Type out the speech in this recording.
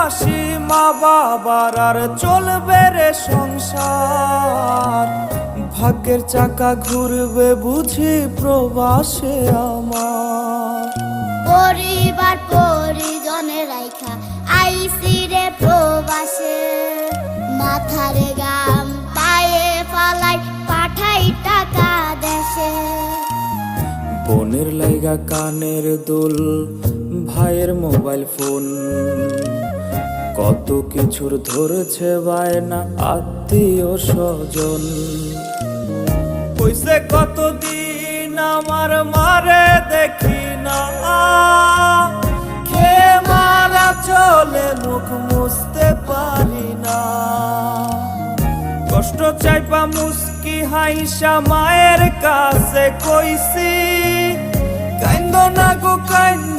আসি মা বাবার আর চলবে রে সংসার। ভাগ্যের চাকা ঘুরবে বুঝি প্রবাসে আমার। পরিবার পরিজনের রাইখা আইসি রে প্রবাসে, মাথারে গাম পায়ে ফালাই পাঠাই টাকা দেশে। বোনের লাইগা কানের দুল, ভাইয়ের মোবাইল ফোন, কত কিছুর ধরেছে বায়না আত্মীয় স্বজন। হইছে কতদিন আমার মারে দেখি না, খেয়ে মারা চলে মুখ মুছতে পারি না। কষ্ট চাইপা মুস্কি হাইসা মায়ের কাছে কইছি, কাইন্দ না গো কাইন্দ